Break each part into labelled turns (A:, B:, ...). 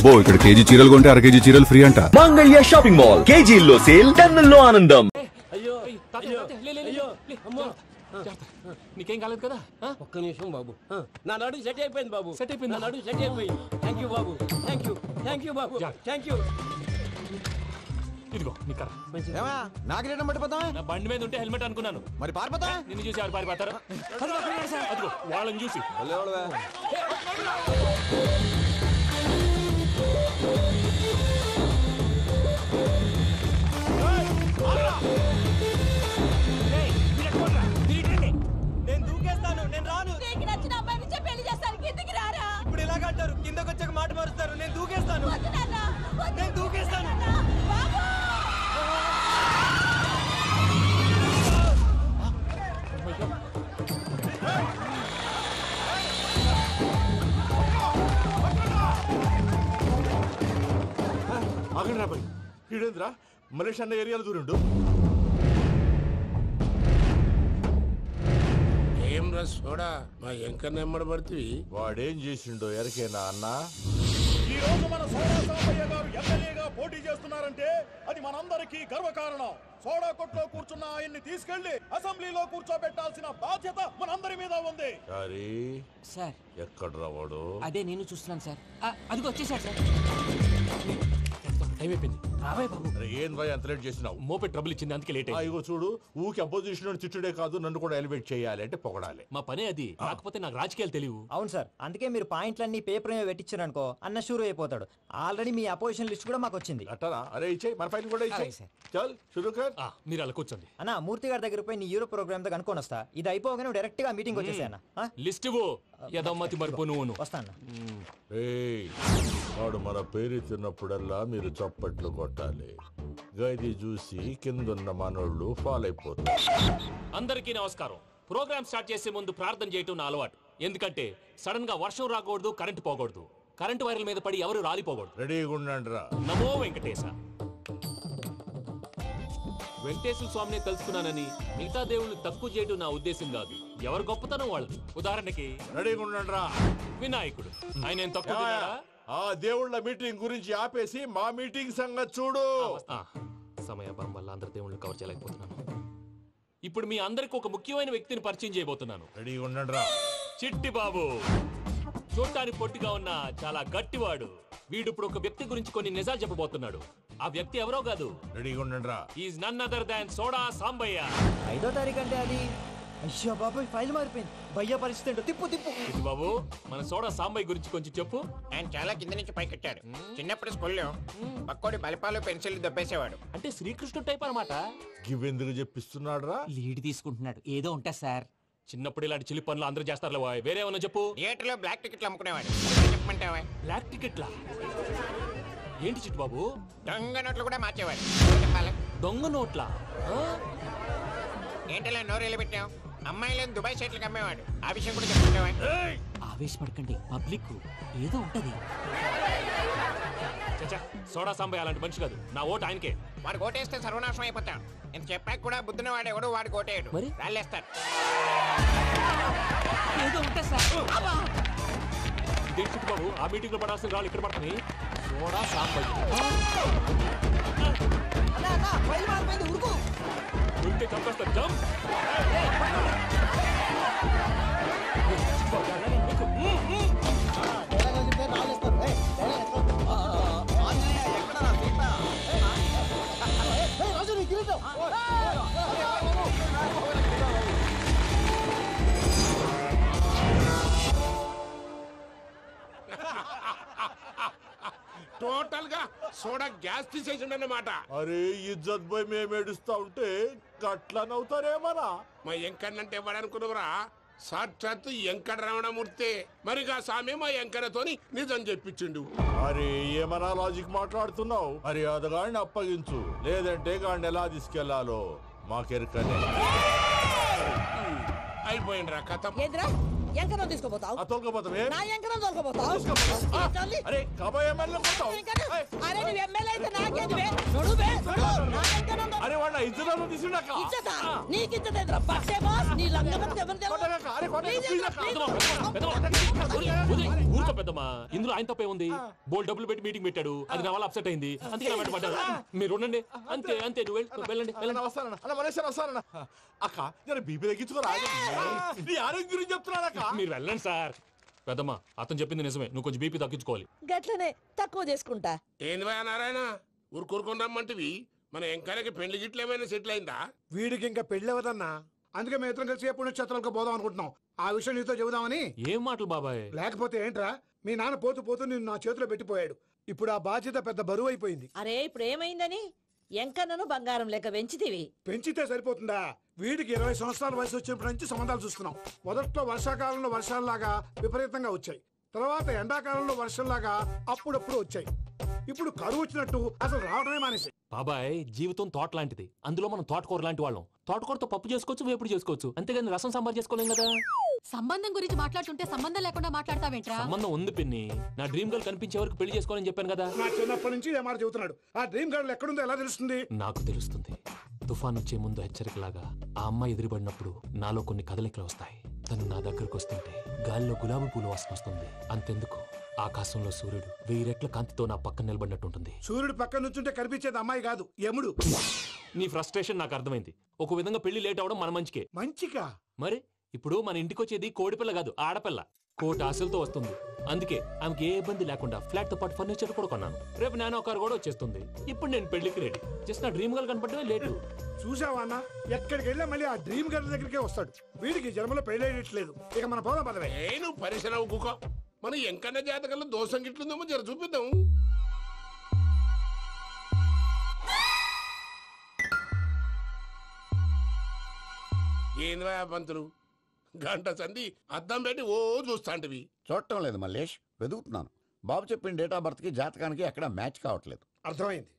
A: అబ్బో ఇక్కడ కేజీ చీరలు కొంటే అర కేజీ చీరలు ఫ్రీ అంట.
B: మంగళ్య షాపింగ్ మాల్, కేజీల్లో సేల్, టన్నుల్లో ఆనందం.
C: నీకేం కాలేదు కదా?
D: ఒక్క నిమిషం బాబు, నా నడు సెట్ అయిపోయింది బాబు. సెట్ అయిపోయింది, నా నడు సెట్ అయిపోయింది. Thank you Babu, thank you, thank you Babu, thank you.
C: ఇదిగో నీ కర్ర.
E: నాగరేటం పట్టిపోతా.
C: నా బండి మీద ఉంటే హెల్మెట్ అనుకున్నాను.
E: మరి పారిపోతా.
C: నిన్ను చూసి ఎవరు పారిపోతారు? అదిగో వాళ్ళని చూసి.
D: నేను దూకేస్తాను, నేను రాను.
F: నీకు నచ్చిన అబ్బాయి నుంచే పెళ్లి చేస్తాను, కిందకి రారా.
D: ఇప్పుడు ఇలాగంటారు, కిందకి వచ్చాక మాట మారుస్తారు. నేను దూకేస్తాను,
F: వద్దు నాన్న, వద్దు.
D: నేను దూకేస్తాను.
F: బాబు
G: ఆగండి రా బాయ్, ఈడేంద్రా మలేష్ అన్న ఏరియాలో దూరిండు.
H: ఏం రా సోడా, మా ఎంకన్న ఎమ్మడబడుతుంది.
G: వాడేం చేసిండో ఎరకేనా అన్న?
I: ఈ రోజు మన సోడా సాంబయ్య గారు ఎమ్మెల్యేగా పోటీ చేస్తున్నారంటే అది మనందరికీ గర్వకారణం. సోడా కొట్లో కూర్చున్న ఆయన్ని తీసుకెళ్లి అసెంబ్లీలో కూర్చోబెట్టాల్సిన బాధ్యత మనందరి మీద ఉంది.
D: సార్
G: ఎక్కడ రావాడు?
D: అదే నేను చూస్తున్నాను సార్. అదిగో వచ్చేసాడు సార్.
C: టైం అయిపోయింది, రావాయి బాబు.
G: ఏం భయ అంత లేట్ చేసినావు?
C: మోపే ట్రబుల్ ఇచ్చింది, అందుకే లేట్ అయింది.
G: ఇగో చూడు, ఊకి అపోజిషన్ తిట్టుడే కాదు, నన్ను కూడా ఎలివేట్ చేయాలి అంటే పొగడాలి.
C: మా పనే అది, కాకపోతే నాకు రాజకీయాలు తెలియవు.
E: అవును సార్, అందుకే మీరు పాయింట్లన్నీ పేపర్ మీద పెట్టించారు అనుకో, అన్న షూర్ అయిపోతాడు. ఆల్రెడీ మీ అపోజిషన్ లిస్ట్ కూడా మాకు వచ్చింది.
G: అట్టనా? అరే ఇచ్చేయి, మన ఫైల్ కూడా ఇచ్చేయి. చల్ షురూ కర్.
C: మీరు అలా కూర్చోండి.
E: అన్న మూర్తి గారి దగ్గర పోయి నీ యూరో ప్రోగ్రామ్ తో కనుక్కొని వస్తా. ఇది అయిపోగానే డైరెక్ట్ గా మీటింగ్ వచ్చేసాయన్న.
C: లిస్ట్ ఇవ్వు, యదమ్మతి మరిపో నువ్వు.
E: వస్తా అన్న.
G: వాడు మన పేరు తిన్నప్పుడల్లా మీరు చప్పట్లు కొట్టాలి. గది చూసి కిందున్న మనోళ్ళు ఫాలో అయిపోతారు.
C: అందరికీ నమస్కారం. ప్రోగ్రామ్ స్టార్ట్ చేసే ముందు ప్రార్థన చేయటం నా అలవాటు. ఎందుకంటే సడన్ గా వర్షం రాకూడదు, కరెంటు పోకూడదు, కరెంటు వైర్ల మీద పడి ఎవరు రాలిపోకూడదు.
G: రెడీగా ఉండండి రా.
C: నమో వెంకటేశ. వెంకటేశ్వర స్వామిని తెలుసుకున్నానని మిగతా దేవుళ్ళు తక్కువ చేయడం నా ఉద్దేశం కాదు. ఎవరు గొప్పతనం వాళ్ళది. ఉదాహరణకి
G: రెడీగా ఉండండి రా.
C: వినాయకుడు, ఆయన ఏం తక్కువ తిన్నాడా?
G: ఆ దేవుళ్ళ మీటింగ్ గురించి ఆపేసి మా మీటింగ్ సంగతి చూడు.
C: సమయాభావం వల్ల అందరి దేవుళ్ళు కవర్ చేయలేకపోతున్నాను. ఇప్పుడు మీ అందరికి ఒక ముఖ్యమైన వ్యక్తిని పరిచయం చేయబోతున్నాను.
G: రెడీగా ఉండండి రా.
C: చిట్టి బాబు. చూడటానికి పొట్టిగా ఉన్న చాలా గట్టివాడు. వీడు ఇప్పుడు ఒక వ్యక్తి గురించి కొన్ని నిజాలు చెప్పబోతున్నాడు. ఆ వ్యక్తి ఎవరో కాదు,
G: రెడీగా ఉండండి రా.
C: Is none other than soda Sambayya.
E: 5వ తారీఖు అంటే అది. అయ్యో బాబాయ్, ఫైల్ మారిపోయింది. భయ్య పరిస్థితి ఏంటో తిప్పు తిప్పు.
C: ఇది బాబు, మన సోడా సాంబయ్య గురించి కొంచెం చెప్పు.
H: ఆయన చాలా కింద నుంచి పైకెట్టాడు. చిన్నప్పుడు స్కూల్లో పక్కోడి బలిపాలు పెన్సిల్ దొబ్బేసేవాడు.
C: అంటే శ్రీకృష్ణుడు టైప్ అనమాట.
G: గివెందుకు చెప్పిస్తున్నాడు రా?
D: లీడ్ తీసుకుంటున్నాడు, ఏదో ఉంటా సార్.
C: చిన్నప్పుడు ఇలాంటి చిలి పనులు అందరూ చేస్తారు. వేరే ఏమన్నా చెప్పు.
H: థియేటర్లో బ్లాక్ టికెట్లు అమ్ముకునేవాడు. చెప్పమంటావా?
C: బ్లాక్ టికెట్లా? ఏంటి చిట్టు బాబు?
H: దొంగ నోట్లు కూడా మార్చేవాడు. చెప్పాలి.
C: దొంగ నోట్లా?
H: ఏంటలా నోరేళ్ళు పెట్టావు? అమ్మాయిలను దుబాయ్ సైట్లకు అమ్మేవాడు. ఆ విషయం కూడా చెప్పమంటావా?
D: ఆవేశపడకండి, పబ్లిక్ ఏదో ఉంటది.
C: సోడా సాంబయ్య అలాంటి మనిషి కాదు. నా ఓటు ఆయనకే.
H: వాడు ఓటేస్తే సర్వనాశనం అయిపోతాడు. నేను చెప్పాక కూడా బుద్ధిన వాడు ఎవడు వాడు ఓటేయడు, రాళ్ళేస్తాడు.
D: ఏదో ఉంటా సార్.
C: ఇదేంటి చిట్టు బాబు, ఆ మీటింగ్ లో పడాల్సిన రాళ్ళు ఇక్కడ పడుతున్నాయి. సోడా సాంబయ్య ఉరికే చంపేస్తా. జంప్.
H: టోటల్ గా సోడా గ్యాస్ తీసేసిండు అన్నమాట.
G: అరే ఇజ్జత్ పోయి మేము ఏడుస్తా ఉంటే గట్లా నవ్వుతారేమనా?
H: మా ఎంకన్నంటే ఎవడనుకున్నావురా? సాక్షాత్తు ఎంకట రమణమూర్తి. మరిగా సామె మా ఎంకన్నతోని నిజం చెప్పించిండు.
G: అరే ఏమన్నా లాజిక్ మాట్లాడుతున్నావు? అరే అదగాడిని అప్పగించు, లేదంటే గాడిని ఎలా తీసుకెళ్లాలో మాకెరకనే.
H: అయిపోయిండ్రా కథ.
F: ఎంకరం తీసుకోపోతావు? నా ఎంకరం తోలుకోపోతావు?
G: అరే కాబోయే ఎమ్మెల్యే
F: అరే నువ్వు ఎమ్మెల్యే అయితే నాకేది? నా ఎంకరం
G: అరే వాడిన ఇద్దరు తీసుకుంటాక
F: ఇచ్చదా నీకు ఇచ్చదేంద్రా బట్టే బాస్ నీ లంగమతి ఎవరు
C: ఊరుకో పెద్దమ్మా, ఇందులో ఆయన తప్పే ఉంది. బోల్ డబ్బులు పెట్టి మీటింగ్ పెట్టాడు, అది నా వల్ల అప్సెట్ అయింది, అందుకే నా వెంట పడ్డారు. మీరు ఉండండి, అంతే అంతే. నువ్వు వెళ్ళండి వెళ్ళండి.
G: వస్తానన్న అన్న మలేశ్వరం వస్తానన్న. అక్క నేను బీపీ తగ్గించుకోరా, నీ ఆరోగ్యం గురించి చెప్తున్నాను అక్క.
C: మీరు వెళ్ళండి సార్. పెద్దమ్మా, అతను చెప్పింది నిజమే, నువ్వు కొంచెం బీపీ తగ్గించుకోవాలి.
F: గట్లనే తక్కువ చేసుకుంటా.
H: ఏంది భయ నారాయణ ఊరుకూరుకొని రమ్మంటివి? మన ఎంకరకి పెళ్లి గిట్లు ఏమైనా సెటిల్ అయిందా?
J: వీడికి ఇంకా పెళ్లి అవ్వదన్నా, అందుకే మేము ఇద్దరం కలిసి పుణ్యక్షేత్రాలకు పోదాం అనుకుంటున్నాం. ఆ విషయం నీతో చెబుదామని.
C: ఏం మాటలు బాబాయ్?
J: లేకపోతే ఏంట్రా, మీ నాన్న పోతూ పోతూ నిన్ను నా చేతిలో పెట్టిపోయాడు. ఇప్పుడు ఆ బాధ్యత పెద్ద బరువు అయిపోయింది.
F: అరే ఇప్పుడు ఏమైందని ఎంకన్నను బంగారం లెక్క పెంచితివి.
J: పెంచితే సరిపోతుందా? వీడికి 20 సంవత్సరాల వయసు వచ్చినప్పటి నుంచి సంబంధాలు చూస్తున్నాం. మొదట్లో వర్షాకాలంలో వర్షాలలాగా విపరీతంగా వచ్చాయి, తర్వాత ఎండాకాలంలో వర్షంలాగా అప్పుడప్పుడు వచ్చాయి. ఇప్పుడు కరువు వచ్చినట్టు అసలు రావడమే మానేసి.
C: బాబాయ్, జీవితం తోట లాంటిది, అందులో మనం తోటకూర లాంటి వాళ్ళం. తోటకూరతో పప్పు చేసుకోవచ్చు, వేపుడు చేసుకోవచ్చు, అంతేగాని రసం సాంబార్ చేసుకోలేం కదా.
K: సంబంధం గురించి మాట్లాడుతుంటే సంబంధం లేకుండా మాట్లాడతావేంట్రా?
C: సంబంధం ఉంది పిన్ని, నా డ్రీమ్ గర్ల్ కనిపించే వరకు పెళ్లి చేసుకోవాలని చెప్పాను కదా.
J: నా చిన్నప్పటి నుంచి ఏ మాట చెబుతున్నాడు. ఆ డ్రీమ్ గర్ల్ ఎక్కడుందో ఎలా తెలుస్తుంది?
C: నాకు తెలుస్తుంది. తుఫాన్ వచ్చే ముందు హెచ్చరికలాగా ఆ అమ్మాయి ఎదురుపడినప్పుడు నాలో కొన్ని కదలికలు వస్తాయి. తను నా దగ్గరకు వస్తుంటే గాలిలో గులాబీ పూలు వాసన వస్తుంది. అంతెందుకు, ఆకాశంలో సూర్యుడు 1000 రెట్ల కాంతితో నా పక్కన నిలబడినట్టుంటుంది.
J: సూర్యుడు పక్కన నుంచుంటే కనిపించేది అమ్మాయి కాదు, యముడు.
C: నీ ఫ్రస్ట్రేషన్ నాకు అర్థమైంది. ఒక విధంగా పెళ్లి లేట్ అవడం మన మంచికే.
J: మంచిగా?
C: మరి ఇప్పుడు మన ఇంటికి వచ్చేది కోడిపిల్ల కాదు, ఆడపిల్ల. కోటి ఆశలతో వస్తుంది. అందుకే ఆమెకి ఏ ఇబ్బంది లేకుండా ఫ్లాట్ తో పాటు ఫర్నిచర్ కూడా కొన్నాను. రేపు నానో కారు కూడా వచ్చేస్తుంది. ఇప్పుడు నేను పెళ్లికి రెడీ. జస్ట్ నా డ్రీమ్ గర్ల్ కనపడమే లేటు.
J: చూసావా అన్న, ఎక్కడికి వెళ్ళా మళ్ళీ ఆ డ్రీమ్ గర్ల్ దగ్గరికే వస్తాడు. వీడికి జన్మలో పెళ్ళేయట్లేదు. ఇక మన పోదాం పదవే.
H: నువ్వు పరిశ్రమ కుక మన ఎంకన్న జాతకంలో దోషం గిట్లుందేమో జర చూపిద్దాం. ఏంది పంతులు, గంట సంధి అద్దం పెట్టి ఓ చూస్తాంటివి?
L: చూడటం లేదు మల్లేష్, వెతుకుతున్నాను. బాబు చెప్పిన డేట్ ఆఫ్ బర్త్ కి జాతకానికి ఎక్కడ మ్యాచ్ కావట్లేదు.
J: అర్థమైంది.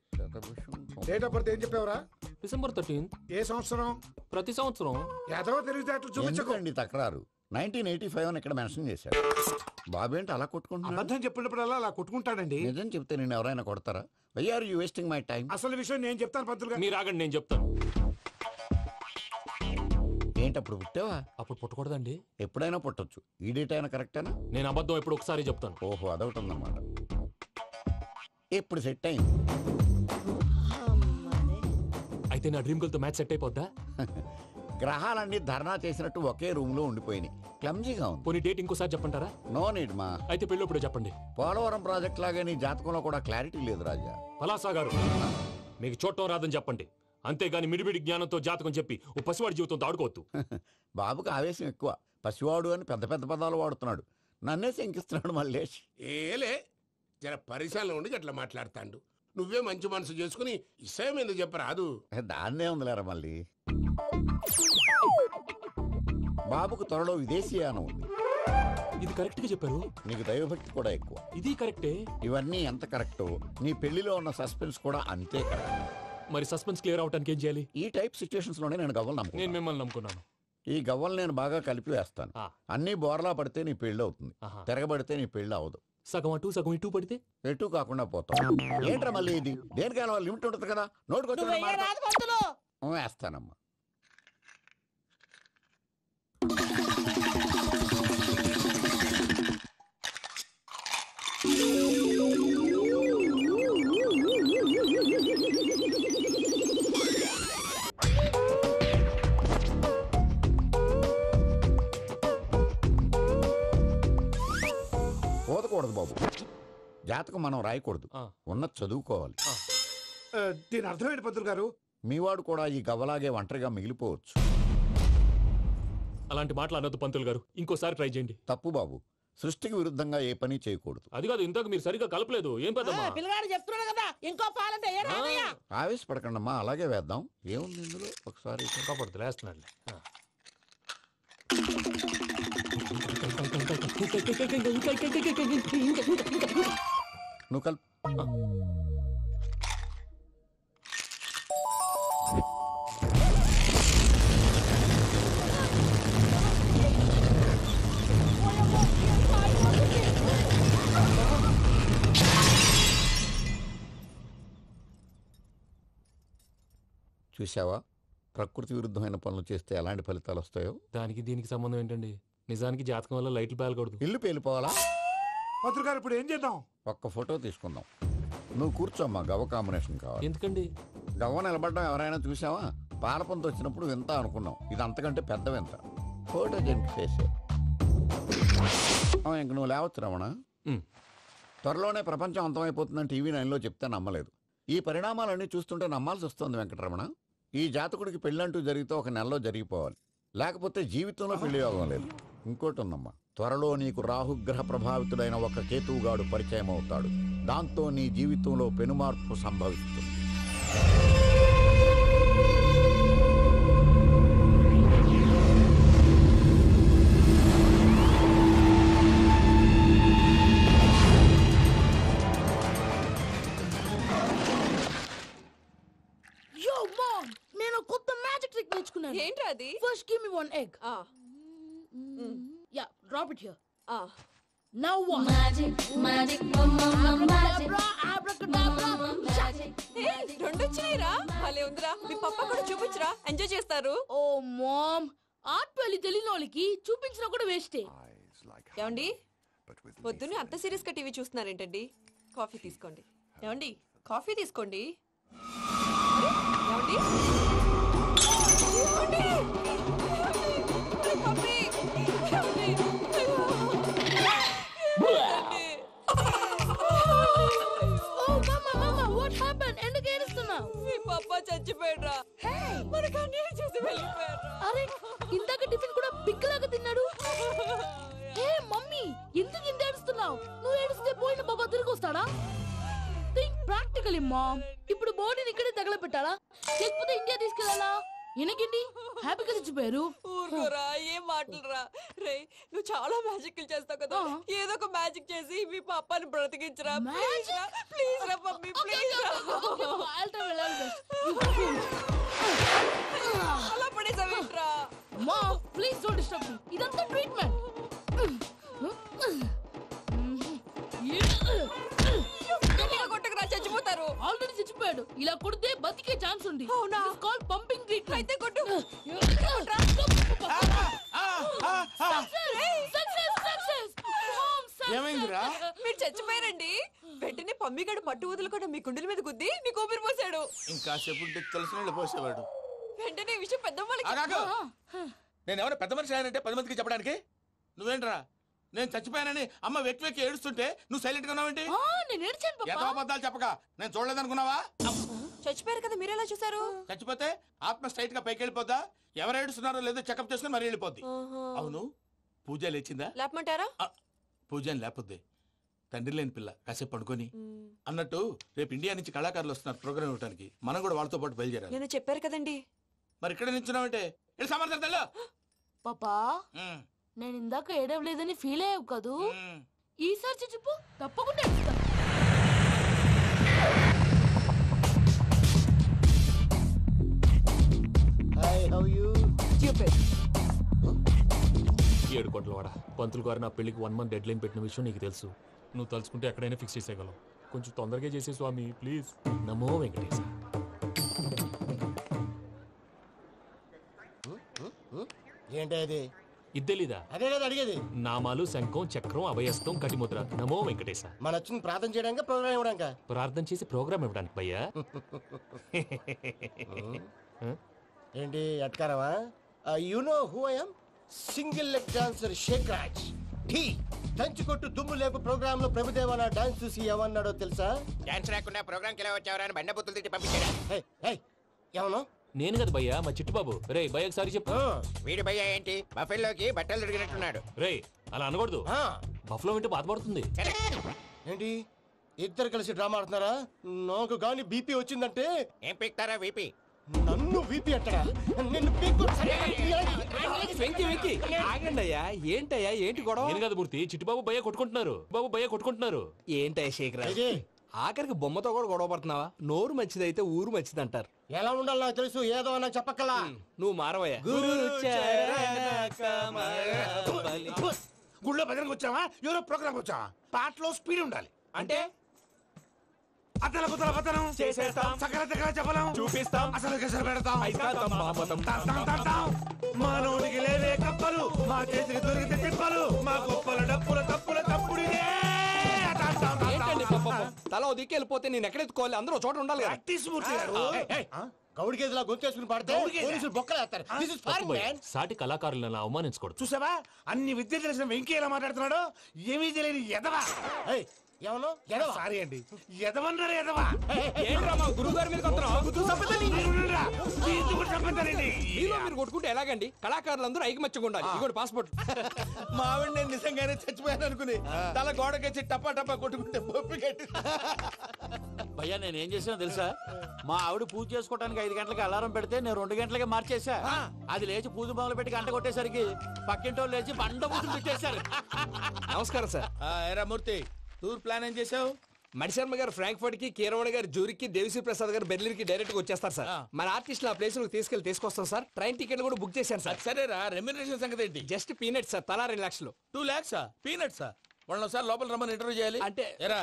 J: డేట్ ఆఫ్ బర్త్ ఏం చెప్పావురా?
C: December 13th.
J: ఏ సంవత్సరం?
C: ప్రతి సంవత్సరం.
J: ఎదవ తెలివితేటలు చూపించకండి.
L: తక్రారు 1985 అని ఇక్కడ మెన్షన్ చేశాడు. బాబు ఏంటి అలా కొట్టుకుంటున్నాడు?
J: అబద్ధం చెప్పినప్పుడల్లా అలా కొట్టుకుంటాడండి.
L: నిజం చెప్తే నేను ఎవరైనా కొడతారా? Why are you wasting my time?
J: అసలు విషయం నేను చెప్తాను పంతులు గారు.
C: మీరు ఆగండి, నేను చెప్తాను.
L: ఏంటి అప్పుడు పుట్టావా?
C: అప్పుడు పుట్టకూడదండి.
L: ఎప్పుడైనా పుట్టొచ్చు. ఈ డేట్ అయినా కరెక్టేనా?
C: నేను అబద్ధం ఎప్పుడు ఒకసారి చెప్తాను.
L: ఓహో, అదొకటి ఉందన్నమాట. ఇప్పుడు సెట్ అయింది.
C: అయితే నా డ్రీమ్ గర్ల్ తో మ్యాచ్ సెట్ అయిపోద్దా?
L: గ్రహాలన్నీ ధర్నా చేసినట్టు ఒకే రూమ్ లో ఉండిపోయినాయి. క్లమ్జీగా ఉంది.
C: పోనీ డేట్ ఇంకోసారి చెప్పంటారా?
L: నో నీడ్ మా.
C: అయితే పెళ్ళప్పుడు చెప్పండి.
L: పోలవరం ప్రాజెక్ట్ లాగా నీ జాతకంలో కూడా క్లారిటీ లేదు రాజా.
C: పలాసా గారు, మీకు చూడటం రాదని చెప్పండి, అంతేగాని మిడిమిడి జ్ఞానంతో జాతకం చెప్పి ఓ పసివాడి జీవితంతో ఆడుకోవద్దు.
L: బాబుకి ఆవేశం ఎక్కువ. పసివాడు అని పెద్ద పెద్ద పదాలు వాడుతున్నాడు. నన్నే శంకిస్తున్నాడు మల్లేష్.
H: ఏలే, జర పరిశ్రమలో ఉండి అట్లా మాట్లాడతాండు. నువ్వే మంచి మనసు చేసుకుని ఇష్టం ఎందుకు చెప్పరాదు?
L: దాన్నే ఉందిలేరా మళ్ళీ. బాబుకు త్వరలో విదేశీయానం ఉంది.
C: ఇది కరెక్ట్ గా చెప్పారు.
L: నీకు దైవభక్తి కూడా ఎక్కువ.
C: ఇది కరెక్టే.
L: ఇవన్నీ ఎంత కరెక్టో నీ పెళ్లిలో ఉన్న సస్పెన్స్ కూడా అంతే కరెక్ట్.
C: మరి సస్పెన్స్ క్లియర్ అవడానికి ఏం చేయాలి?
L: ఈ టైప్ సిచ్యువేషన్స్ లోనే నేను గవ్వలు నమ్ముకున్నాను.
C: నేను మిమ్మల్ని నమ్ముకున్నాను.
L: ఈ గవ్వలు నేను బాగా కలిపి వేస్తాను. అన్ని బోర్లా పడితే నీ పెళ్లి అవుతుంది, తిరగబడితే నీ పెళ్లి అవదు.
C: సగం అటు సగం ఇటు పడితే
L: ఎటు కాకుండా పోతాం. ఏంట్రా మళ్ళీ ఇది? దేనికైనా లిమిట్ ఉంటుంది కదా. నోటుకొచ్చిన వేస్తానమ్మా. పోదకూడదు బాబు. జాతకం మనం రాయకూడదు, ఉన్నది చదువుకోవాలి.
J: దీని అర్థమైంది పంతులు గారు.
L: మీవాడు కూడా ఈ గవ్వలాగే ఒంటరిగా మిగిలిపోవచ్చు.
C: అలాంటి మాటలు అనొద్దు పంతులు గారు, ఇంకోసారి ట్రై చేయండి.
L: తప్పు బాబు. సృష్టికి విరుద్ధంగా ఏ పని చేయకూడదు.
C: అది కాదు, ఇంతకు మీరు సరిగ్గా కలపలేదు. ఏం పెద్దమ్మా?
F: పిల్లగాడు చెప్తున్నాడు కదా, ఇంకో పాలంటే
L: ఆవేశపడకండమ్మా, అలాగే వేద్దాం. ఏముంది ఇందులో? ఒకసారి
C: కాపాడుతు లేస్తున్నాడు.
L: నువ్వు కల్ చూసావా ప్రకృతి విరుద్ధమైన పనులు చేస్తే ఎలాంటి ఫలితాలు వస్తాయో.
C: దానికి దీనికి సంబంధం ఏంటండి? నిజానికి జాతకం వల్ల లైట్లు పేలకూడదు.
L: ఇల్లు పేలిపోవాలా?
J: మంత్రి గారు ఇప్పుడు ఏం చేద్దాం?
L: ఒక్క ఫోటో తీసుకుందాం. నువ్వు కూర్చోమ్మా, గవ్వ కాంబినేషన్ కావాలి.
C: ఎందుకండి?
L: గవ్వ నిలబడ్డం ఎవరైనా చూసావా? పాలపంత వచ్చినప్పుడు వింత అనుకున్నాం, ఇది అంతకంటే పెద్ద వింత. ఫోటో జెంట్ ఫేసే. ఇంక నువ్వు లేవచ్చు రమణ. త్వరలోనే ప్రపంచం అంతమైపోతుందని టీవీ 9లో చెప్తే నమ్మలేదు. ఈ పరిణామాలన్నీ చూస్తుంటే నమ్మాల్సి వస్తుంది వెంకటరమణ. ఈ జాతకుడికి పెళ్ళంటూ జరిగితే ఒక నెలలో జరిగిపోవాలి, లేకపోతే జీవితంలో పెళ్లి యోగం లేదు. ఇంకోటి ఉందమ్మా, త్వరలో నీకు రాహుగ్రహ ప్రభావితుడైన ఒక కేతువుగాడు పరిచయం అవుతాడు. దాంతో నీ జీవితంలో పెనుమార్పు సంభవిస్తుంది.
M: నేను కొత్త మ్యాజిక్ ట్రిక్ నేర్చుకున్నాను.
K: ఏంట్రా అది?
M: First give me one egg. Yeah, drop it here. Now what? Magic magic
K: రెండు వచ్చినాయిరా. భలే ఉందిరా. మీ పప్ప కూడా చూపించరా, ఎంజాయ్ చేస్తారు.
M: ఓ మామ్, ఆర్ట్ పెళ్లి తెలియని వాళ్ళకి చూపించినా కూడా వేస్టే.
K: ఏమండి, పొద్దున్నే అంత సీరియస్ గా టీవీ చూస్తున్నారేంటండి? కాఫీ తీసుకోండి. ఏమండి, కాఫీ తీసుకోండి. ఏమండి?
M: ఎందుకు ఏడుస్తున్నావు?
K: మీ పప్ప చచ్చిపోయాడురా. మనకు అన్యాయం చేసి వెళ్ళిపోయాడు.
M: అరే, ఇందాక టిఫిన్ కూడా పిక్కలాగా తిన్నాడు. హే మమ్మీ, ఎందుకు ఇంత ఏడుస్తున్నావు? నువ్వు ఏడిస్తే పోయిన బాబా తిరిగి వస్తాడా? Think practically ma'am. ఇప్పుడు బాడీని ఇక్కడే తగలబెట్టాలా, లేకపోతే ఇండియా తీసుకెళ్లాలా? ఎనకండి హ్యాపీగా చచ్చిపోయారు.
K: ఊరుకోరా, ఏం మాటలురా. రే, నువ్వు చాలా మ్యాజిక్ చేస్తావు కదా, ఏదో ఒక మ్యాజిక్ చేసి మీ పాపాని బ్రతికించరా. ప్లీజ్ రా మమ్మీ, ప్లీజ్ రా. అలా పడేసావేంట్రా?
M: Mom, please don't disturb me. ఇదంతా ట్రీట్మెంట్.
K: కొట్టకురా, చచ్చిపోతారు.
M: ఆల్రెడీ చచ్చిపోయాడు. ఇలా కొడితే బతికే ఛాన్స్ ఉంది.
K: అవునా?
M: It's called pumping treatment.
K: అయితే కొట్టు.
J: ఏమైందిరా?
K: మీరు చచ్చిపోయారండి. వెంటనే పమ్మిగాడు పట్టు వదులుకుండా మీ గుండెల మీద గుద్ది మీకు ఊపిరి పోసాడు.
I: ఇంకా సేపు తెలిసిన పోసేవాడు.
K: వెంటనే ఈ విషయం పెద్ద
I: నేను ఎవరైనా పెద్ద మనిషి ఆయనంటే 10 మందికి చెప్పడానికి. నువ్వేంట్రా, నేను చచ్చిపోయానని అమ్మ వెక్కి వెక్కి ఏడుస్తుంటే నువ్వు సైలెంట్ గా ఉన్నావేంటి?
M: నేను ఏడ్చాను పాపా.
I: ఎంతో అబద్ధాలు చెప్పక నేను చూడలేదనుకున్నావా?
K: చచ్చిపోయారు కదా, మీరెలా చూసారు?
I: చచ్చిపోతే ఆత్మ స్ట్రైట్ గా పైకి వెళ్ళిపోద్దా? ఎవరు ఏడుస్తున్నారో లేదో చెకప్ చేసుకుని మరీ వెళ్ళిపోద్ది. అవును, పూజ లేచిందా?
K: లేపమంటారా?
I: పూజ లేకపోద్ది. తండ్రి లేని పిల్ల, కాసేపు పడుకొని. అన్నట్టు రేపు ఇండియా నుంచి కళాకారులు వస్తున్నారు ప్రోగ్రామ్ ఇవ్వడానికి. మనం కూడా వాళ్ళతో పాటు బయలుదేరాలి.
K: నేను చెప్పారు కదండి.
I: మరి ఇక్కడ నిల్చున్నావంటే సమర్థత.
M: పాపా, నేను ఇందాక ఏడవలేదని ఫీల్ అయ్యావు కదూ? ఈసారి చచ్చిపో, తప్పకుండా ఏడుస్తా.
C: ఏడు కోట్ల వాడ పంతులు గారు నా పెళ్లికి 1 month డెడ్ లైన్ పెట్టిన విషయం నీకు తెలుసు. నువ్వు తలుచుకుంటే ఎక్కడైనా ఫిక్స్ చేసేయగలవు. కొంచెం తొందరగా చేసే స్వామి ప్లీజ్. నమో వెంకటేశ.
D: ఏంటి అది?
C: ఇద్దెలీదా?
D: అదే కదా అడిగేది.
C: నామాలు, శంఖం, చక్రం, అభయస్తం, కటిముద్ర. నమో వెంకటేశ.
D: మన వచ్చింది ప్రార్థన చేయడానికి, ప్రోగ్రామ్ ఇవ్వడానికి.
C: ప్రార్థన చేసి ప్రోగ్రామ్ ఇవ్వడానికి భయ్యా.
D: ఏంటి అట్కారమా? You know who I am? Single leg dancer Shaik Raj. టీ తంచుకొట్టు దుమ్ము లేపు ప్రోగ్రామ్ లో ప్రభుదేవ నా డాన్స్ చూసి ఏమన్నాడో తెలుసా?
N: డాన్స్ రాకుండా ప్రోగ్రామ్ కి ఎలా వచ్చావరా అని బండ బుద్ధులు తిట్టి పంపించాడు.
D: ఏమన్నా?
C: నేను కదా భయ్యా, మా చిట్టుబాబు. రే భయ్య ఒకసారి చెప్పు.
N: వీడి భయ్య ఏంటి బఫెల్లోకి బట్టలు తిరిగినట్టున్నాడు.
C: రే అలా అనకూడదు, బఫ్లో వింటే బాధపడుతుంది.
D: ఏంటి ఇద్దరు కలిసి డ్రామా ఆడుతున్నారా? నాకు గాని బీపీ వచ్చిందంటే
N: ఏం పీక్తారా వీపీ?
D: నన్ను వీపీ అట్టడా? నిన్ను
O: ఆగండయ్యా, ఏంటయ్యా, ఏంటి గొడవ?
C: నేను కదా మూర్తి, చిట్టుబాబు భయ్య కొట్టుకుంటున్నారు. బాబు భయ్య కొట్టుకుంటున్నారు.
O: ఏంటయ్యా శేఖర్, ఆఖరికి బొమ్మతో కూడా గొడవ పడుతున్నావా? నోరు మంచిదైతే ఊరు మంచిది అంటారు.
D: ఎలా ఉండాలి నాకు తెలుసు, ఏదో నాకు చెప్పక్కలా.
O: నువ్వు మారవయ్యా.
J: గుళ్ళో భజనకు వచ్చావా? ఎవరో ప్రోగ్రామ్ వచ్చావా? పాటలో స్పీడ్ ఉండాలి.
O: అంటే
I: అతల కుతల పతనం
O: చేసేస్తాం.
I: సకల దగ్గర చెప్పలేం
O: చూపిస్తాం.
I: అసలు గసలు పెడతాం
O: ఐస్తాం మామతం.
I: మానవుడికి లేవే కప్పలు మా చేతికి దొరికితే తిప్పలు మా గొప్పల డప్పుల తప్పుల తప్పుడిదే
O: ఏంటండి పాపం? తల ఓ దిక్కు వెళ్ళిపోతే నేను ఎక్కడెత్తుకోవాలి? అందరూ చోట ఉండాలి కదా.
D: గౌడి గేదెలా గొంతేసుకుని పాడితే పోలీసులు బొక్కలేస్తారు. This is foreign, man.
C: సాటి కళాకారులను అవమానించకూడదు.
I: చూసావా అన్ని విద్య తెలిసిన వెంకీ ఎలా మాట్లాడుతున్నాడు? ఏమీ తెలియని ఎదవా.
D: ఎవరు
I: సారీ అండి ఎదవన్నారు ఎదవా.
O: ఏంట్రా మా గురువు గారి మీద
I: మీలో
O: మీరు కొట్టుకుంటే ఎలాగండి? కళాకారులందరూ ఐకమత్యంగా ఉండాలి. ఇగోటి పాస్పోర్ట్.
I: మా ఆవిడ నేను నిజంగానే చచ్చిపోయాను అనుకుని తల గోడకొచ్చి టపా టపా కొట్టుకుంటే బొప్పి కట్టి.
P: భయ్యా నేనేం చేసినా తెలుసా? మా ఆవిడ పూజ చేసుకోవడానికి 5 గంటలకి అలారం పెడితే నేను 2 గంటలకి మార్చేసా. అది లేచి పూజ మొదలు పెట్టి గంట కొట్టేసరికి పక్కింటోళ్ళు లేచి బండ పూజలు పెట్టేశారు.
O: నమస్కారం సార్.
I: ఏరా మూర్తి టూర్ ప్లాన్ ఏం చేసావు?
O: మణిశర్మ గారు ఫ్రాంక్ఫర్ట్ కి, కీరవాడ గారు జూరికి, దేవిశ్రీ ప్రసాద్ గారు బెర్లిన్ కి డైరెక్ట్ గా వచ్చేస్తారు సార్. మన ఆర్టిస్ట్ ఆ ప్లేస్ తీసుకొస్తాం సార్. ట్రైన్ టికెట్ కూడా బుక్ చేశాను సార్.
I: సరేరా రెమ్యూనరేషన్ సంగతి ఏంటి?
O: Just peanut sir. తలా 2 లక్షలు.
I: 2 lakhs పీనట్సా? వాళ్ళని ఒకసారి లోపల రమ్మని ఇంటర్వ్యూ చేయాలి.
O: అంటే
I: ఎరా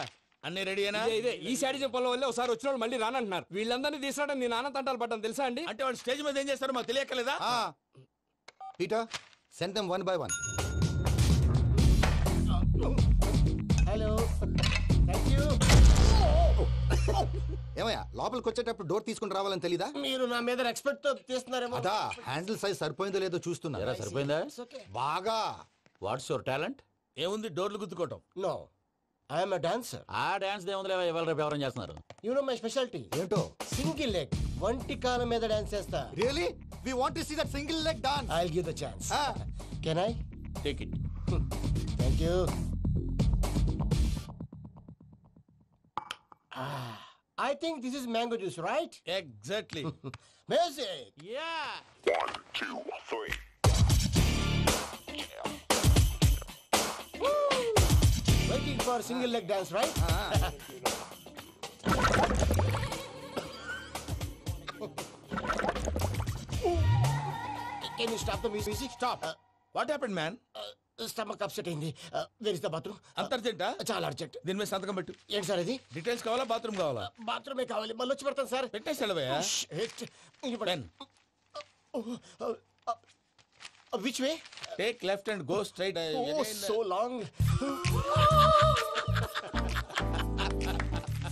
I: అన్ని రెడీ అయినా?
O: ఇదే ఈ సైడ్ చెప్పడం వల్ల ఒకసారి వచ్చిన వాళ్ళు మళ్ళీ రానంటున్నారు. వీళ్ళందరినీ తీసుకురావడం నేను నాన్న తంటాలు పడ్డాను తెలుసా అండి?
I: అంటే వాళ్ళు స్టేజ్ మీద ఏం చేస్తారో మాకు తెలియక్కలేదా?
Q: Peter send them 1 by 1.
D: Hello thank you.
Q: ఏమయ్యా లోపలికి వచ్చేటప్పుడు డోర్ తీసుకుని రావాలని తెలీదా?
D: మీరు నా మీద ఎక్స్పెక్ట్ తో తీస్తున్నారేమో.
Q: అదా హ్యాండిల్ సైజ్ సరిపోయిందో లేదో చూస్తున్నా.
P: సరిపోయిందా?
Q: బాగా.
P: What's your talent?
I: ఏముంది డోర్లు గుద్దుకోవటం.
D: No I'm dancer.
P: ఆ డాన్స్ దేవుందిలే ఇవాళ రేపు ఎవరైనా చేస్తున్నారు.
D: యు నో మై స్పెషాలిటీ
Q: ఏంటో?
D: సింగిల్ లెగ్ వంటి కాలం మీద డాన్స్ చేస్తా.
Q: Really we want to see that single leg dance.
D: I will give the chance. Can I
I: take it?
D: Thank you. I think this is mango juice, right?
I: Exactly.
D: Music.
P: Yeah.
R: 1, 2, 3.
D: Waiting for single leg dance, right? Can you stop the music?
I: Stop. What happened, man?
D: Stomach upset అయింది. Where is the bathroom?
I: అంత అర్జెంటా?
D: చాలా urgent.
I: దీని మీద సంతకం పెట్టు.
D: ఏంటి sir ఇది?
I: Details కావాలా బాత్రూమ్ కావాలా?
D: బాత్రూమే కావాలి. మళ్ళీ వచ్చి పెడతాను sir.
I: పెట్టేసాడవయ్యా.
D: Which way?
I: Take left and go straight.
D: Oh, so long.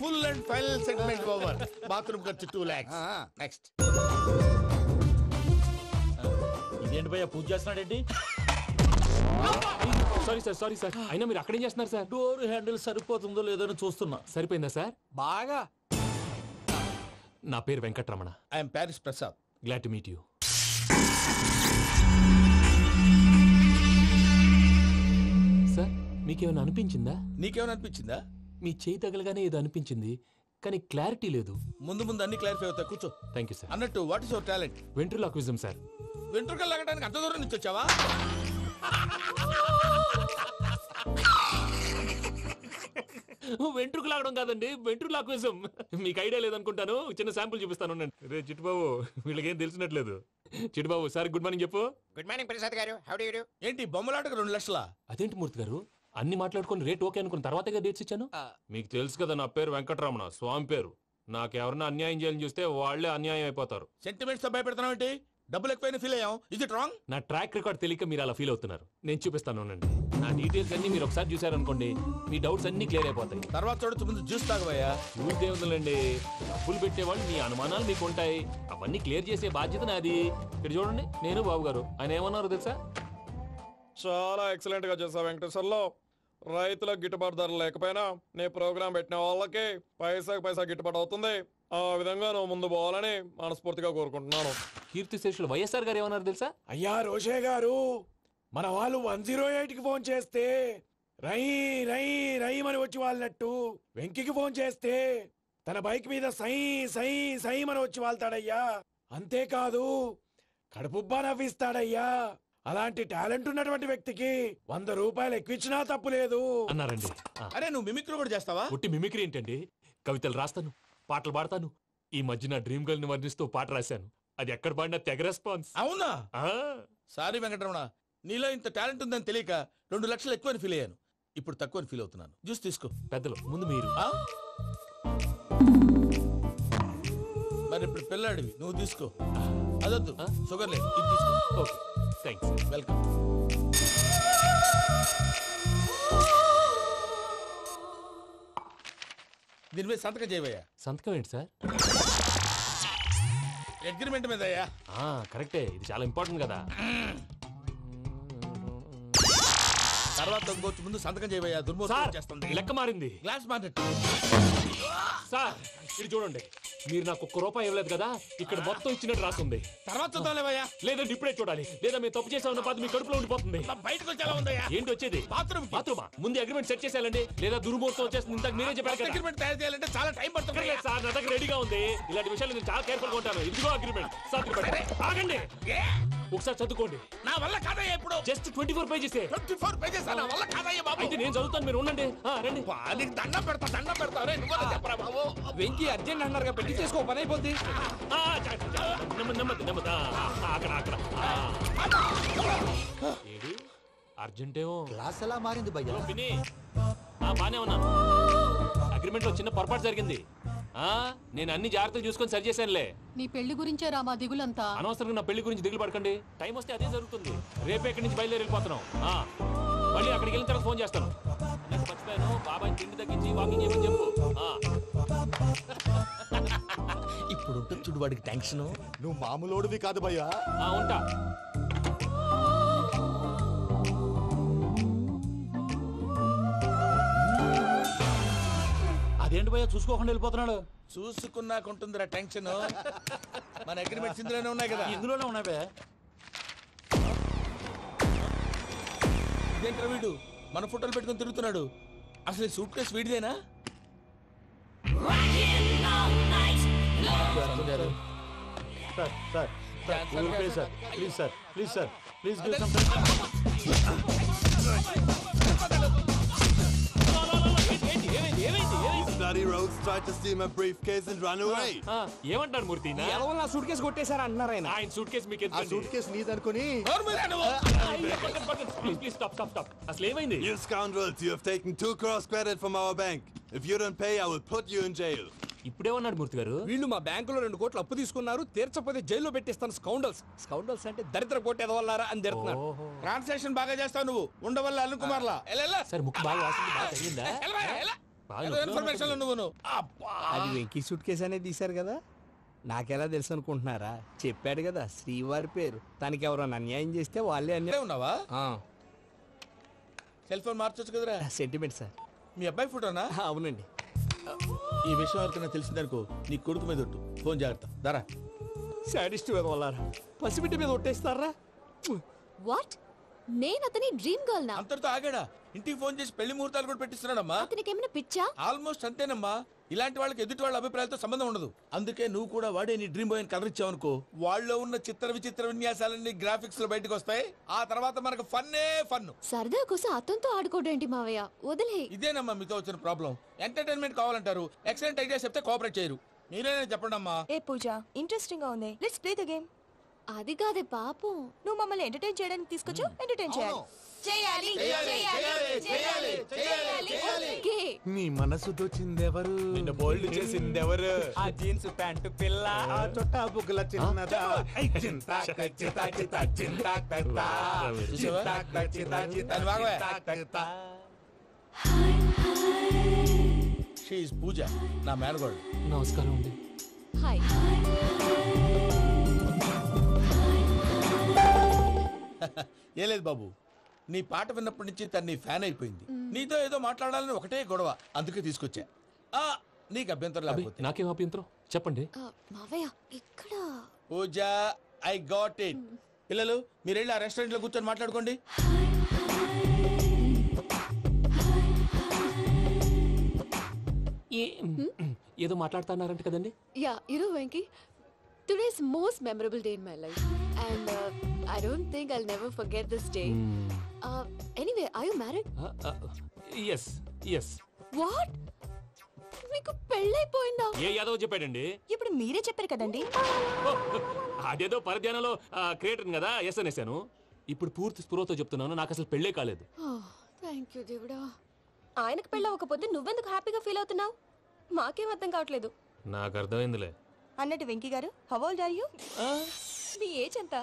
I: Full and final segment over. Bathroom ఖర్చు 2 lakhs. Next.
P: ఇదేంటి భయ్యా పూజ చేస్తున్నాడేంటి?
C: Sorry sir. అయినా మీరు అక్కడేం చేస్తున్నారు సార్?
P: డోర్ హ్యాండిల్ సరిపోతుందో లేదో అని చూస్తున్నా.
C: సరిపోయిందా సార్?
O: బాగా.
C: నా పేరు Venkataramana.
I: I'm Paris Prasad.
C: Glad to meet you. Sir మీకేమైనా అనిపించిందా?
I: నీకేమైనా అనిపించిందా?
C: మీ చేయి తగలగానే ఏదో అనిపించింది, కానీ క్లారిటీ లేదు.
I: ముందు అన్ని క్లారిఫై అవుతాయి. కూర్చో.
C: Thank you sir.
I: అన్నట్టు what is your talent?
C: Ventriloquism sir.
I: వెంట్రుకలు లాగడానికి అంత దూరం నుంచి వచ్చావా?
C: వెంట్రుకు లాగడం కాదండి, వెంట్రులాక్విజం. మీకు ఐడియా లేదనుకుంటాను. చిన్న శాంపుల్ చూపిస్తాను. రే చిట్టుబాబు, వీళ్ళకేం తెలిసినట్లేదు. చిట్టుబాబు సార్ గుడ్ మార్నింగ్ చెప్పు.
N: Good morning Prasad garu. How do you do?
I: ఏంటి బొమ్మలాటకు 2 లక్షలా?
C: అదేంటి మూర్తి గారు, అన్ని మాట్లాడుకుని రేట్ ఓకే అనుకున్న తర్వాతగా డేట్స్ ఇచ్చాను. మీకు తెలుసు కదా నా పేరు వెంకటరమణ, స్వామి పేరు. నాకెవరన్నా అన్యాయం చేయాలని చూస్తే వాళ్లే అన్యాయం అయిపోతారు.
I: సెంటిమెంట్స్ తో భయపెడతావు ఏంటి? డబ్బులు ఎక్కువైనా ఫీల్ అయ్యాం. ఇది రాంగ్.
C: నా ట్రాక్ రికార్డ్ తెలియక మీరు అలా ఫీల్ అవుతున్నారు. నేను చూపిస్తాను. నా డీటెయిల్స్ అన్ని మీరు ఒకసారి చూసారనుకోండి, మీ డౌట్స్ అన్ని క్లియర్ అయిపోతాయి.
I: తర్వాత చూడొచ్చు, ముందు జ్యూస్ తాగవయ్యా.
C: జ్యూస్ దేవుందండి. డబ్బులు పెట్టేవాళ్ళు మీ అనుమానాలు మీకు ఉంటాయి, అవన్నీ క్లియర్ చేసే బాధ్యత నాది. ఇక్కడ చూడండి, నేను బాబు గారు. ఆయన ఏమన్నారు తెలుసా?
S: చాలా ఎక్సలెంట్ గా చేసావు వెంకటేశ్వర్లో. రైతులకు గిట్టుబాటు ధర లేకపోయినా నీ ప్రోగ్రాం పెట్టిన వాళ్ళకి పైసాకి పైసా గిట్టుబాటు అవుతుంది. ఆ విధంగా నువ్వు ముందు పోవాలని మనస్ఫూర్తిగా కోరుకుంటున్నాను.
C: కీర్తిశేషులు వైఎస్ఆర్ గారు ఏమన్నారు తెలుసా?
I: అయ్యా రోషే గారు, మన వాళ్ళు 108కి ఫోన్ చేస్తే రై రై రై అని వచ్చి వాళ్ళనట్టు, వెంకికి ఫోన్ చేస్తే తన బైక్ మీద సై సై సై అని వచ్చి వాళ్తాడయ్యా. అంతేకాదు కడుపుబ్బా నవ్విస్తాడయ్యా. అలాంటి టాలెంట్ ఉన్నటువంటి వ్యక్తికి 100 రూపాయలు ఎక్కువచ్చినా తప్పు లేదు
C: అన్నారండి.
I: అరే నువ్వు మిమిక్రీ కూడా చేస్తావా?
C: ఒట్టి మిమిక్రీ ఏంటండి, కవితలు రాస్తాను, పాటలు పాడతాను. ఈ మధ్య నా డ్రీమ్ గర్ల్ ని వర్ణిస్తూ పాట రాశాను. అది ఎక్కడ పాడినా తెగ రెస్పాన్స్.
I: అవునా? సారీ వెంకటరమణ, నీలో ఇంత టాలెంట్ ఉందని తెలియక 2 లక్షలు ఎక్కువని ఫీల్ అయ్యాను. ఇప్పుడు తక్కువని ఫీల్ అవుతున్నాను. జ్యూస్ తీసుకో.
C: పెద్దలు ముందు మీరు.
T: మరి ఇప్పుడు పిల్లాడివి నువ్వు తీసుకో. అదొద్దు, షుగర్ లేదు, ఇది తీసుకో.
C: Okay thanks.
T: వెల్కమ్. దీని మీద సంతకం చేయవయ్యా.
C: సంతకం ఏంటి సార్?
T: అగ్రిమెంట్ మీద అయ్యా.
C: కరెక్టే, ఇది చాలా ఇంపార్టెంట్ కదా.
T: తర్వాత ఇంకొచ్చి ముందు సంతకం చేయవయ్యా. దుర్మోహం చేస్తుంది.
C: లెక్క మారింది.
T: Glass market.
C: సార్ ఇది చూడండి, మీరు నాకు ₹1 ఇవ్వలేదు కదా, ఇక్కడ మొత్తం ఇచ్చినట్టు రాస్తుంది.
T: తర్వాత చూద్దాంలేవయ్యా.
C: లేదంటే ఇప్పుడే చూడాలి, లేదా మీరు తప్పు చేసామన్న బాధ మీ కడుపులో ఉండిపోతుంది.
T: బయటకు వచ్చేలా ఉందయ్యా.
C: ఏంటి వచ్చేది?
T: బాత్రూమా?
C: ముందు అగ్రిమెంట్ సెట్ చేసేయాలండి, లేదా దుర్మూర్తం వచ్చేస్తుంది. ఇంతకు మీరే చెప్పారు కదా.
T: అగ్రిమెంట్ తయారు చేయాలంటే చాలా టైం పడుతుంది
C: సార్. నా దగ్గర రెడీగా ఉంది. ఇలాంటి విషయాలు నేను చాలా కేర్ఫుల్ గా ఉంటాను. ఇదిగో అగ్రిమెంట్. ఆగండి, ఒకసారి చదువుకోండి.
T: నా వల్ల కాదయ్యా. ఇప్పుడు
C: జస్ట్ 24 పేజెస్.
T: 24 పేజెస్ నా వల్ల కాదయ్యా బాబు.
C: అయితే నేను చదువుతాను, మీరు ఉండండి. రండి.
T: నీకు దండం పెడతా. చెప్పరా బాబు.
O: వెంకీ అర్జెంట్ అన్నారు పెట్టి చేసుకో, పని అయిపోద్ది.
C: అక్కడ ఏడు అర్జెంటేమో.
Q: క్లాస్ ఎలా మారింది భయ్యా?
C: బానే ఉన్నాను. అగ్రిమెంట్ లో చిన్న పొరపాటు జరిగింది. నేను అన్ని జాగ్రత్తలు చూసుకొని సరి చేశానులే.
M: నీ పెళ్లి గురించే రా మా దిగులంతా.
C: అనవసరంగా నా పెళ్లి గురించి దిగులు పడకండి. టైం వస్తే అదే జరుగుతుంది. రేపే ఇక్కడి నుంచి బయలుదేరి వెళ్ళిపోతున్నాం. మళ్ళీ అక్కడికి వెళ్ళిన తర్వాత ఫోన్ చేస్తాను. నేను మర్చిపోయాను, బాబాయ్ తిండి తగ్గించి వాకింగ్ చేయమని చెప్పు.
T: ఇప్పుడు ఉంటుంది చూడు వాడికి టెన్షన్.
Q: నువ్వు మామూలోడివి కాదు భయ్యా.
C: ఉంటా.
P: అదేంటి భయ్యా చూసుకోకుండా వెళ్ళిపోతున్నాడు?
T: చూసుకున్నాకుంటుందిరా టెన్షన్. మన అగ్రిమెంట్స్ ఇందులోనే ఉన్నాయి కదా.
P: ఇందులోనే ఉన్నాయి భయ్యా.
T: ఇదేంట్రా వీడు మన ఫోటోలు పెట్టుకుని తిరుగుతున్నాడు? అసలు ఈ సూట్ కేసు వీడిదేనా?
C: ఏమంటారు మూర్తి?
O: నా సూట్ కేసు కొట్టేశారా అంటున్నారు ఆయన.
C: ఆయన సూట్ కేసు మీకు
Q: సూట్ కేసు నీదనుకుని.
C: Please stop. అసలు ఏమైంది?
U: You scoundrels, you have taken 2 crores credit from our bank. If you don't pay, I will put you in jail.
C: ఇప్పుడేమన్నాడు మూర్తి గారు?
O: వీళ్ళు మా బ్యాంకులో 2 కోట్లు అప్పు తీసుకున్నారు, తీర్చకపోతే జైల్లో పెట్టిస్తాను. స్కౌండల్స్ అంటే దరిద్ర కోట ఎదవల్లారా అని తిడుతున్నారు.
T: ట్రాన్సాక్షన్ బాగా చేస్తావు నువ్వు. ఉండవల్ల అరుణ్ కుమార్ లా.
C: సార్ ముక్కు బాగా వాసింది, బాగా తగిలిందా?
T: ఇన్ఫర్మేషన్ నువ్వు.
O: అది వెంకీ సూట్ కేసు అనేది తీశారు కదా, నాకెలా తెలుసు అనుకుంటున్నారా? చెప్పాడు కదా శ్రీవారి పేరు. తనకి ఎవరైనా అన్యాయం చేస్తే వాళ్ళే అన్యాయం.
T: ఉన్నావా? సెల్ ఫోన్ మార్చొచ్చు కదరా.
O: Sentiment sir.
T: మీ అబ్బాయి ఫోటోనా?
O: అవునండి.
T: ఈ విషయం ఎవరికైనా తెలిసిందనుకో నీ కొడుకు మీద ఒట్టు. ఫోన్ జాగ్రత్త. దరా
O: సాడిస్ట్ మీద వాళ్ళారా పసిబిడ్డ మీద ఒట్టేస్తారా?
K: వాట్? నేను అతని డ్రీమ్ గర్ల్ నా?
T: అంతటితో ఆగాడా? ఇంటికి ఫోన్ చేసి పెళ్లి ముహూర్తాలు కూడా పెట్టిస్తున్నాడమ్మా.
K: అతనికి ఏమైనా పిచ్చా?
T: ఆల్మోస్ట్ అంతేనమ్మా. ఇలాంటి వాళ్ళకి ఎదుటి వాళ్ళ అభిప్రాయాలతో సంబంధం ఉండదు. అందుకే నువ్వు కూడా వాడే నీ డ్రీమ్ బాయ్ కవర్ ఇచ్చావనుకో, వాళ్ళలో ఉన్న చిత్ర విచిత్ర విన్యాసాలన్నీ గ్రాఫిక్స్ లో బయటకు వస్తాయి. ఆ తర్వాత మనకు ఫన్నే ఫన్.
K: సరదా కోసం అతనితో ఆడుకోడేంటి మావయ్య? వదిలే.
T: ఇదేనమ్మా మీతో వచ్చిన ప్రాబ్లం. ఎంటర్టైన్మెంట్ కావాలంటారు, ఎక్సలెంట్ ఐడియా చెప్తే కోఆపరేట్ చేయరు. మీరేనా చెప్పండి అమ్మా.
K: ఏ పూజ, ఇంట్రెస్టింగ్ గా ఉంది. Let's play the game. అది కాదే పాపం, నువ్వు మమ్మల్ని ఎంటర్టైన్ చేయడానికి తీసుకొచ్చు. ఎంటర్టైన్ చేయాలి.
Q: నీ మనసు దోచిందెవరు?
O: నిన్ను బోల్డ్ చేసిందెవరు? ఆ జీన్స్ ప్యాంటు పిల్ల,
Q: ఆ చుట్టా బుగ్గల చిన్నదా.
T: షీఈ్ పూజ, నా మేనగోడు.
C: నమస్కారం అండి.
K: హాయ్.
T: ఏ లేదు బాబు, నీ పాట విన్నప్పటి నుంచి తను నీ ఫ్యాన్ అయిపోయింది. నీతో ఏదో మాట్లాడాలని ఒకటే గొడవ, అందుకే తీసుకొచ్చా. నీకు అభ్యంతరం లేకపోతే.
C: నాకేం అభ్యంతరం చెప్పండి.
K: మావయ్య ఇక్కడ.
T: పూజ, ఐ గాట్ ఇట్. పిల్లలు మీరు వెళ్ళి ఆ రెస్టారెంట్ లో కూర్చొని మాట్లాడుకోండి.
C: ఏదో మాట్లాడుతున్నారంట కదండి?
K: Yeah, Venky, today's most memorable day in my life and I don't think I'll never forget this day. Anyway, are you married?
C: yes.
K: What? మీకు పెళ్ళైపోయిందా?
C: ఏ యాదవ్ చెప్పాడండి?
K: ఇప్పుడు మీరే చెప్పారు కదండి.
C: అదేదో పరధ్యానంలో క్రియేటర్ కదా ఎస్ అనేసాను. ఇప్పుడు పూర్తి స్పృహతో చెప్తున్నాను, నాకు అసలు పెళ్ళే కాలేదు.
K: థ్యాంక్ యూ దేవుడా. ఆయనకు పెళ్ళవకపోతే నువ్వెందుకు హ్యాపీగా ఫీల్ అవుతున్నావు? మాకేం అర్థం కావట్లేదు.
C: నాకు అర్థమైందిలే.
K: అన్నట్టు వెంకీ గారు, హౌ ఓల్డ్ ఆర్ యు? మీ ఏజ్ ఎంత?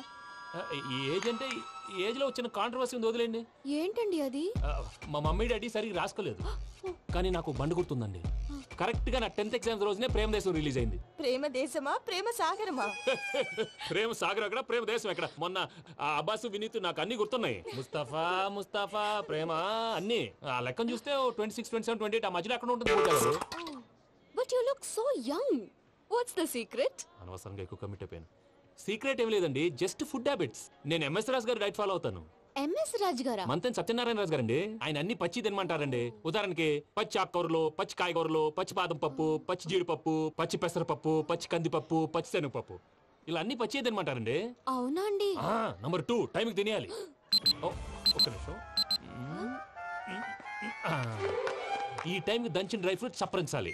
C: ఈ ఏజ్ అంటే ఏజ్ లో వచ్చిన కాంట్రవర్సీ ఉంది, వదిలేండి.
K: ఏంటండి అది?
C: మా మమ్మీ డాడీ సరిగ్గా రాసుకోలేదు, కానీ నాకు బండి గుర్తుందండి. కరెక్ట్ గా నా 10th ఎగ్జామ్స్ రోజునే ప్రేమ దేశం రిలీజ్ అయింది.
K: ప్రేమ దేశమా ప్రేమ సాగరమా?
C: ప్రేమ సాగర్ ఎక్కడ, ప్రేమ దేశం ఎక్కడ? మొన్న అబ్బాసు వినీత్ నాకు అన్ని గుర్తున్నాయి. ముస్తఫా ప్రేమ అన్ని ఆ లెక్కను చూస్తే 26, 27, 28 ఆ మధ్యలో ఎక్కడ ఉంటుంది.
K: But you look so young. What's the secret?
C: అనవసరంగా ఎక్కువ కమిట్ అయిపోయాను. సీక్రెట్ ఏం లేదండి, జస్ట్ ఫుడ్ హ్యాబిట్స్. నేను ఎంఎస్ రాజు గారు డైట్ ఫాలో అవుతాను.
K: ఎంఎస్ రాజు గారా?
C: మంతెన్ సత్యనారాయణ రాజు గారండి. ఆయన అన్ని పచ్చి తినమంటారండి. ఉదాహరణకి పచ్చి ఆకుకూరలు, పచ్చి కాయగూరలు, పచ్చి బాదం పప్పు, పచ్చి జీడిపప్పు, పచ్చి పెసరపప్పు, పచ్చి కందిపప్పు, పచ్చి శనగపప్పు, ఇలా అన్ని పచ్చి తినమంటారండి.
K: అవునా అండి?
C: నంబర్ 2 టైంకి తినేయాలి. ఒక్క నిమిషం. ఈ టైంకి దంచిన డ్రై ఫ్రూట్స్ సప్పరించాలి.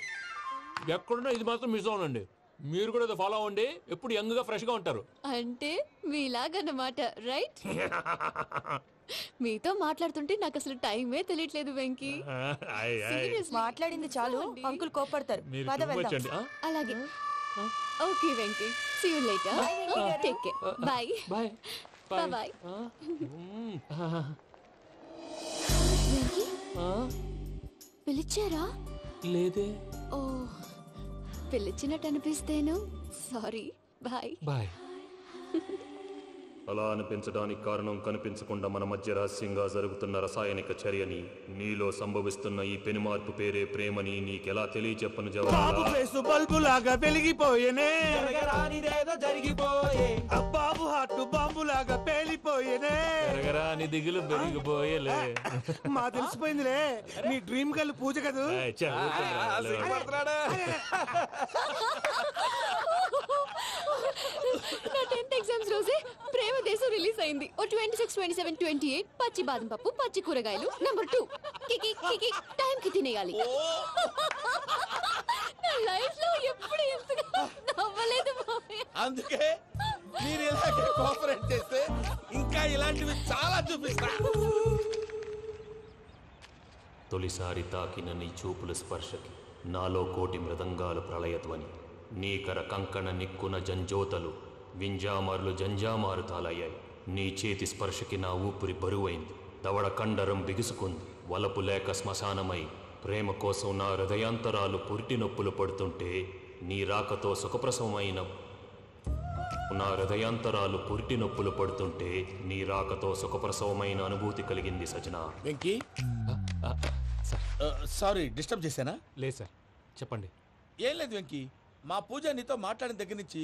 C: ఎక్కడున్నా ఇది మాత్రం మిస్ అవునండి. మీరు కూడా ఇది ఫాలో అవ్వండి, ఎప్పుడు యంగ్ గా ఫ్రెష్ గా ఉంటారు.
K: అంటే మీలాగన్నమాట, రైట్? మీతో మాట్లాడుతుంటే నాకు అసలు టైమే తెలియట్లేదు వెంకీ. మాట్లాడింది చాలు, అంకుల్ కోపడతారు. అలాగే. Okay Venky, see you later. Take care. Bye
C: bye
K: bye. పిలిచారా?
C: లేదే.
K: ఓ, పిలిచినట్టు అనిపిస్తేను సారీ. Bye
C: bye. అలా అనిపించడానికి కారణం కనిపించకుండా మన మధ్య రహస్యంగా జరుగుతున్న రసాయనిక చర్యని, నీలో సంభవిస్తున్న ఈ పెనుమార్పు పేరే ప్రేమని నీకెలా తెలియచెప్పను జవాబు.
T: బల్బు లాగా వెలిగిపోయేనే,
O: జరిగిపోయే
T: బాబు హార్ట్ బాంబు లాగా పేలిపోయేనే.
C: పెరగరాని దిగులు పెరిగిపోయేలే.
T: మా తెలిసిపోయిందిలే, నీ డ్రీమ్ గర్ల్ పూజ కదూ.
K: నా 10th ఎగ్జామ్స్ రోజే ప్రేమ దేశం రిలీజ్ అయింది. ఓ 26, 27, 28 పచ్చి బాదం పప్పు, పచ్చి కూరగాయలు. నంబర్ 2 కికి టైం కి తినేయాలి. నా లైఫ్ లో ఎప్పుడు ఎంతగా నవ్వలేదు మామయ్య.
T: అందుకే మీరు ఇలాగే కోఆపరేట్ చేస్తే ఇంకా ఇలాంటివి చాలా చూపిస్తా.
C: తొలిసారి తాకిన నీ చూపుల స్పర్శకి నాలో కోటి మృదంగాల ప్రళయధ్వని. నీకర కంకణ నిక్కున జంజోతలు, వింజామారులు జంజామారు తాలయ్యాయి. నీ చేతి స్పర్శకి నా ఊపిరి బరువైంది, దవడ కండరం బిగుసుకుంది. వలపు లేక శ్మశానమై ప్రేమ కోసం నా హృదయాంతరాలు పురిటి నొప్పులు పడుతుంటే, నీ రాకతో సుఖప్రసవమైన నా హృదయాంతరాలు పురిటి నొప్పులు పడుతుంటే నీ రాకతో సుఖప్రసవమైన అనుభూతి కలిగింది సజనా.
T: వెంకీ, సారీ డిస్టర్బ్ చేశానా?
C: లేదు సార్, చెప్పండి.
T: ఏం లేదు వెంకీ, మా పూజ నీతో మాట్లాడిన దగ్గర నుంచి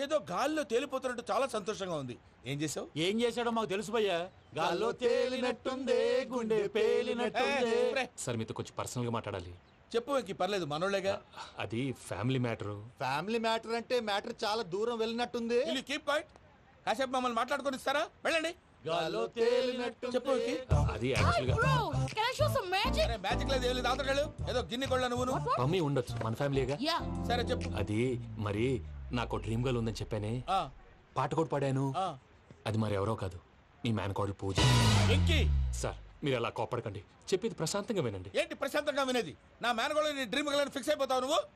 T: ఏదో గాల్లో తేలిపోతున్నట్టు చాలా సంతోషంగా ఉంది. ఏం చేసావు?
P: ఏం చేశాడో మాకు తెలుసు భయ్యా. గాల్లో తేలినట్టుందే, గుండె పేలినట్టుందే.
C: సార్ మీతో కొంచెం పర్సనల్ గా మాట్లాడాలి.
T: చెప్పు వెంకీ, పర్లేదు, మనోళ్ళేగా.
C: అది ఫ్యామిలీ మ్యాటర్.
Q: ఫ్యామిలీ మ్యాటర్ అంటే మ్యాటర్ చాలా దూరం వెళ్ళినట్టుంది.
T: Keep point. కాసేపు మమ్మల్ని మాట్లాడుకొని ఇస్తారా? వెళ్ళండి.
Q: గాల్లో తేలినట్టు
T: చెప్పు వెంకీ.
C: అది యాక్చువల్గా
T: మ్యాజిక్ లేదు, ఏం లేదు. ఆతడాలు ఏదో గిన్నె కొళ్ళ నువ్వు
C: మమ్మీ ఉండొచ్చు, మన ఫ్యామిలీగా.
T: సరే చెప్పు.
C: అది మరి నాకు డ్రీమ్ గర్ల్ ఉందని చెప్పానే, పాట కూడా పాడాను. అది మరి ఎవరో కాదు, మీ మేనకోడలు పూజ. సార్ మీరు అలా కోపడకండి, చెప్పేది ప్రశాంతంగా వినండి.
T: ఏంటి ప్రశాంతంగా వినేది? నా మేనకోడలు నీ డ్రీమ్ గర్ల్ ఫిక్స్ అయిపోతావు నువ్వు?